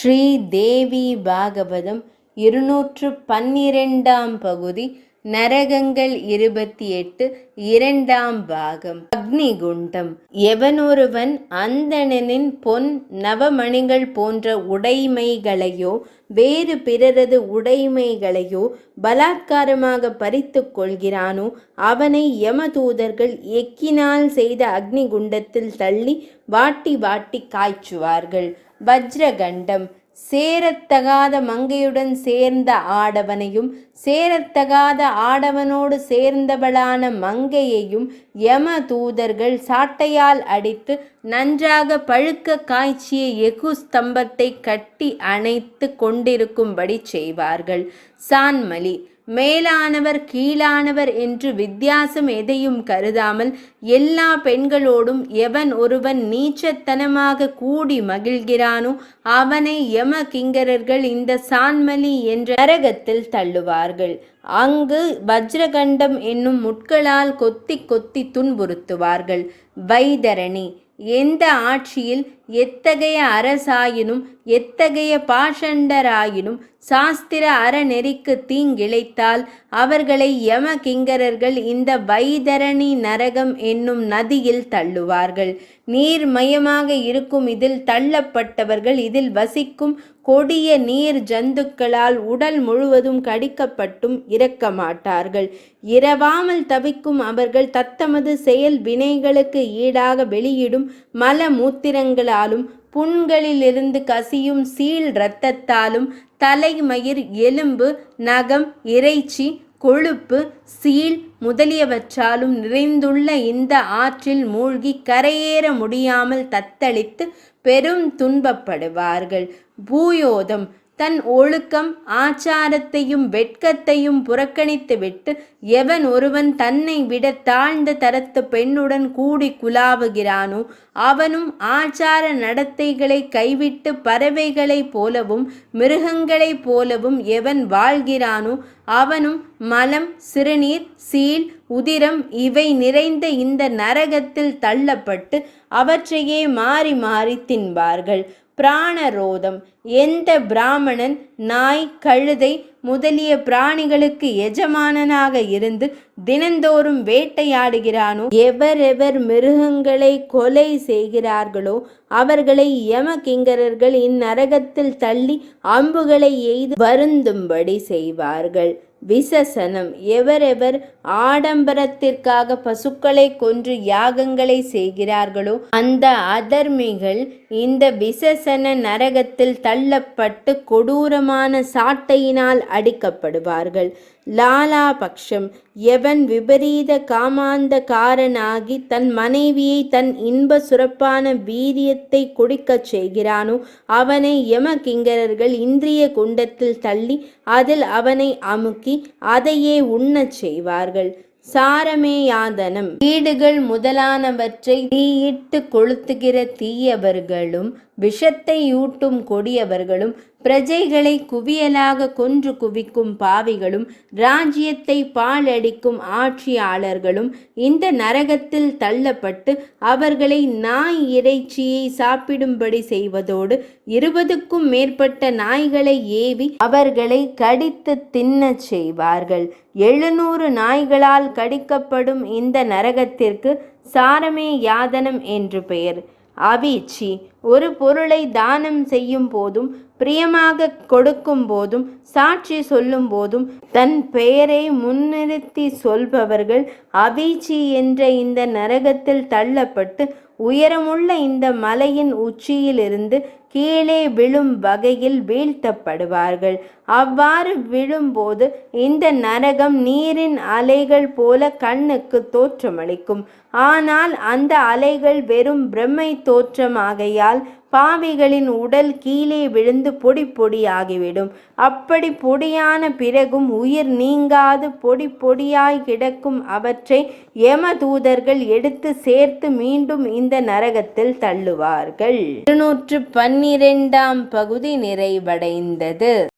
ஸ்ரீ தேவி பாகவதம் 212 பகுதி நரகங்கள் 28 2ஆம் பாகம். அக்னிகுண்டம். எவனொருவன் அந்தணனின் பொன் நவமணிகள் போன்ற உடைமைகளையோ வேறு பிறரது உடைமைகளையோ பலாத்காரமாக பறித்து கொள்கிறானோ அவனை யமதூதர்கள் எக்கினால் செய்த அக்னிகுண்டத்தில் தள்ளி வாட்டி வாட்டி காய்ச்சுவார்கள். வஜ்ரகண்டம். சேரத்தகாத மங்கையுடன் சேர்ந்த ஆடவனையும் சேரத்தகாத ஆடவனோடு சேர்ந்தவளான மங்கையையும் யம தூதர்கள் சாட்டையால் அடித்து நன்றாக பழுக்க காய்ச்சிய எஃகு ஸ்தம்பத்தை கட்டி அணைத்து கொண்டிருக்கும்படி செய்வார்கள். சான்மலி. மேலானவர் கீழானவர் என்று வித்தியாசம் எதையும் கருதாமல் எல்லா பெண்களோடும் எவன் ஒருவன் நீச்சத்தனமாக கூடி மகிழ்கிறானோ அவனை யம கிங்கரர்கள் இந்த சான்மலி என்ற நரகத்தில் தள்ளுவார்கள். அங்கு வஜ்ரகண்டம் என்னும் முட்களால் கொத்தி கொத்தி துன்புறுத்துவார்கள். வைதரணி. எந்த ஆட்சியில் எத்தகைய அரசாயினும் எத்தகைய பாஷண்டராயினும் சாஸ்திர அறநெறிக்கு தீங்கிழைத்தால் அவர்களை யம கிங்கரர்கள் இந்த வைதரணி நரகம் என்னும் நதியில் தள்ளுவார்கள். நீர்மயமாக இருக்கும் இதில் தள்ளப்பட்டவர்கள் இதில் வசிக்கும் கொடிய நீர் ஜந்துக்களால் உடல் முழுவதும் கடிக்கப்பட்டும் இறக்க மாட்டார்கள். இரவாமல் தவிக்கும் அவர்கள் தத்தமது செயல் வினைகளுக்கு ஈடாக வெளியிடும் மல மூத்திரங்களாலும் புண்களிலிருந்து கசியும் சீழ் இரத்தத்தாலும் தலைமயிர் எலும்பு நகம் இறைச்சி கொழுப்பு சீழ் முதலியவற்றாலும் நிறைந்துள்ள இந்த ஆற்றில் மூழ்கி கரையேற முடியாமல் தத்தளித்து பெரும் துன்பப்படுவார்கள். பூயோதம். தன் ஒழுக்கம் ஆச்சாரத்தையும் வெட்கத்தையும் புறக்கணித்துவிட்டு எவன் ஒருவன் தன்னை விட தாழ்ந்த தரத்து பெண்ணுடன் கூடி குலாவுகிறானோ அவனும் ஆச்சார நடத்தைகளை கைவிட்டு பறவைகளைப் போலவும் மிருகங்களைப் போலவும் எவன் வாழ்கிறானோ அவனும் மலம் சிறுநீர் சீழ் உதிரம் இவை நிறைந்த இந்த நரகத்தில் தள்ளப்பட்டு அவற்றையே மாறி மாறி தின்பார்கள். பிராணரோதம். எந்த பிராமணன் நாய் கழுதை முதலிய பிராணிகளுக்கு எஜமானனாக இருந்து தினந்தோறும் வேட்டையாடுகிறானோ எவரெவர் மிருகங்களை கொலை செய்கிறார்களோ அவர்களை யம கிங்கரர்கள் இந்நரகத்தில் தள்ளி அம்புகளை எய்து வருந்தும்படி செய்வார்கள். விசசனம். எவரெவர் ஆடம்பரத்திற்காக பசுக்களை கொன்று யாகங்களை செய்கிறார்களோ அந்த அதர்மிகள் இந்த விசசன நரகத்தில் தள்ளப்பட்டு கொடூரமான சாட்டையினால் அடிக்கப்படுவார்கள். லாலாபக்ஷம். எவன் விபரீத காமாந்தகாரனாகி தன் மனைவியை தன் இன்ப சுரப்பான வீரியத்தை குடிக்கச் செய்கிறானோ அவனை யம கிங்கரர்கள் இந்திரிய குண்டத்தில் தள்ளி அதில் அவனை அமுக்கி அதையே உண்ணச் செய்வார்கள். சாரமேயாதனம். வீடுகள் முதலானவற்றை தீயிட்டு கொளுத்துகிற தீயவர்களும் விஷத்தை ஊட்டும் கொடியவர்களும் பிரஜைகளை குவியலாக கொன்று குவிக்கும் பாவிகளும் ராஜ்யத்தை பாழடிக்கும் ஆட்சியாளர்களும் இந்த நரகத்தில் தள்ளப்பட்டு அவர்களை நாய் இறைச்சியை சாப்பிடும்படி செய்வதோடு 20க்கும் மேற்பட்ட நாய்களை ஏவி அவர்களை கடித்து தின்னச் செய்வார்கள். 700 நாய்களால் கடிக்கப்படும் இந்த நரகத்திற்கு சாரமே யாதனம் என்று பெயர். அவீச்சி. ஒரு பொருளை தானம் செய்யும் போதும் பிரியமாக கொடுக்கும் போதும் சாட்சி சொல்லும் போதும் தன் பெயரை முன்னிறுத்தி சொல்பவர்கள் அவீச்சி என்ற இந்த நரகத்தில் தள்ளப்பட்டு உயரமுள்ள இந்த மலையின் உச்சியிலிருந்து கீழே விழும் வகையில் வீழ்த்தப்படுவார்கள். அவ்வாறு விழும்போது இந்த நரகம் நீரின் அலைகள் போல கண்ணுக்கு தோற்றமளிக்கும். ஆனால் அந்த அலைகள் வெறும் பிரம்மை தோற்றமாகையால் பாவிகளின் உடல் கீழே விழுந்து பொடி பொடியாகிவிடும். அப்படி பொடியான பிறகும் உயிர் நீங்காது பொடி பொடியாய் கிடக்கும் அவற்றை யம தூதர்கள் எடுத்து சேர்த்து மீண்டும் இந்த நரகத்தில் தள்ளுவார்கள். 212ஆம் பகுதி நிறைவடைந்தது.